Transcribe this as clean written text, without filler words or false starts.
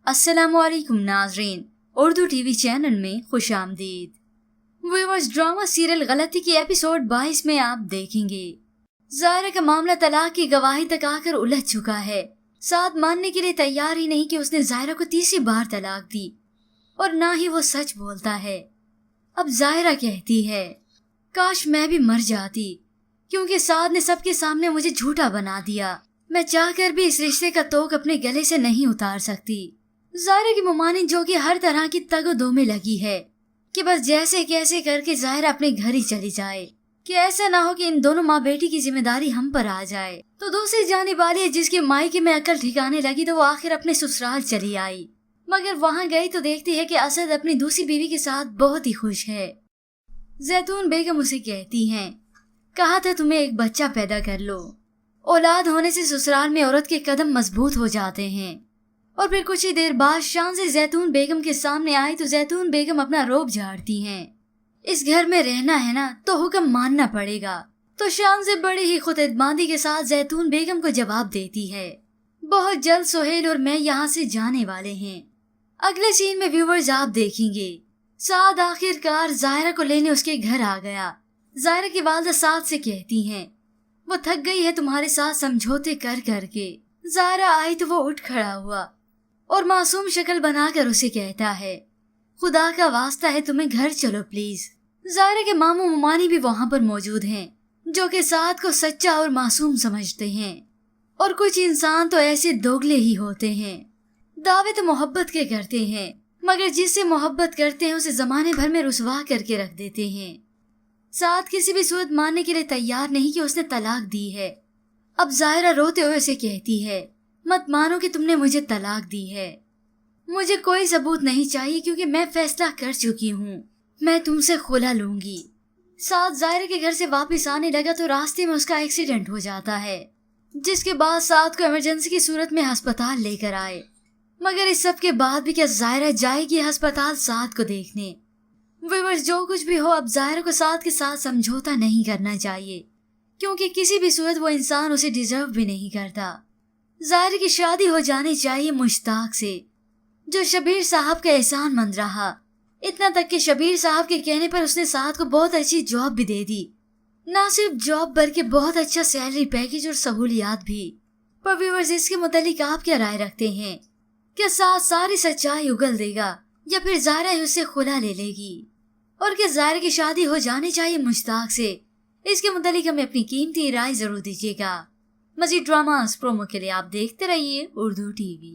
अस्सलामुअलैकुम नाजरीन, Urdu TV channel में खुश आमदीद। व्यूअर्स, ड्रामा सीरियल गलती की एपिसोड 22 में आप देखेंगे ज़ायरा का मामला तलाक की गवाही तक आकर उलझ चुका है। साथ मानने के लिए तैयार ही नहीं कि उसने ज़ायरा को तीसरी बार तलाक दी और ना ही वो सच बोलता है। अब ज़ायरा कहती है, काश मैं भी मर जाती, क्योंकि साद ने सबके सामने मुझे झूठा बना दिया। मैं चाहकर भी इस रिश्ते का तोक अपने गले से नहीं उतार सकती। ज़ायरा की मुमानिन जो कि हर तरह की तगदो में लगी है कि बस जैसे कैसे करके ज़ायरा अपने घर ही चली जाए, कि ऐसा ना हो कि इन दोनों माँ बेटी की जिम्मेदारी हम पर आ जाए। तो दूसरी जाने वाली है जिसके मायके में अकल ठिकाने लगी तो वो आखिर अपने ससुराल चली आई, मगर वहाँ गई तो देखती है कि असद अपनी दूसरी बीवी के साथ बहुत ही खुश है। जैतून बेगम उसे कहती हैं, कहा था तुम्हें एक बच्चा पैदा कर लो। औलाद होने से ससुराल में औरत के कदम मजबूत हो जाते हैं। और फिर कुछ ही देर बाद शान से जैतून बेगम के सामने आई तो जैतून बेगम अपना रोब झाड़ती हैं। इस घर में रहना है ना तो हुक्म मानना पड़ेगा। तो शान से बड़ी ही खुद एतमादी के साथ जैतून बेगम को जवाब देती है, बहुत जल्द सुहेल और मैं यहाँ से जाने वाले हैं। अगले सीन में व्यूवर्स आप देखेंगे साद आखिरकार ज़ायरा को लेने उसके घर आ गया। ज़ायरा की वालदा साद से कहती हैं, वो थक गई है तुम्हारे साथ समझौते कर करके। ज़ायरा आई तो वो उठ खड़ा हुआ और मासूम शक्ल बनाकर उसे कहता है, खुदा का वास्ता है तुम्हें घर चलो प्लीज। ज़ायरा के मामू मुमानी भी वहाँ पर मौजूद हैं, जो कि साद को सच्चा और मासूम समझते हैं। और कुछ इंसान तो ऐसे दोगले ही होते हैं, दावे तो मोहब्बत के करते हैं, मगर जिससे मोहब्बत करते हैं उसे जमाने भर में रुसवा करके रख देते हैं। साद किसी भी सूरत मानने के लिए तैयार नहीं कि उसने तलाक दी है। अब ज़ायरा रोते हुए उसे कहती है, मत मानो कि तुमने मुझे तलाक दी है। मुझे कोई सबूत नहीं चाहिए क्योंकि मैं फैसला कर चुकी हूँ, मैं तुमसे खुला लूंगी। साद ज़ायरा के घर से वापस आने लगा तो रास्ते में उसका एक्सीडेंट हो जाता है, जिसके बाद साद को इमरजेंसी की सूरत में अस्पताल लेकर आए। मगर इस सब के बाद भी क्या ज़ायरा जाएगी अस्पताल साद को देखने? व्यूअर्स, जो कुछ भी हो, अब ज़ायरा को साद के साथ समझौता नहीं करना चाहिए, क्योंकि किसी भी सूरत वो इंसान उसे डिजर्व भी नहीं करता। ज़ायरा की शादी हो जानी चाहिए मुश्ताक से, जो शबीर साहब का एहसान मंद रहा। इतना तक कि शबीर साहब के कहने पर उसने साद को बहुत अच्छी जॉब भी दे दी। ना सिर्फ जॉब बल्कि बहुत अच्छा सैलरी पैकेज और सहूलियात भी। पर व्यूअर्स, इसके मुतालिक आप क्या राय रखते हैं? क्या साद सारी सच्चाई उगल देगा या फिर ज़ायरा ही उससे खुला ले लेगी? और क्या ज़ायरा की शादी हो जानी चाहिए मुश्ताक से? इसके मुतालिक हमें अपनी कीमती राय जरूर दीजिएगा। मज़ीद ड्रामास प्रोमो के लिए आप देखते रहिए उर्दू टीवी।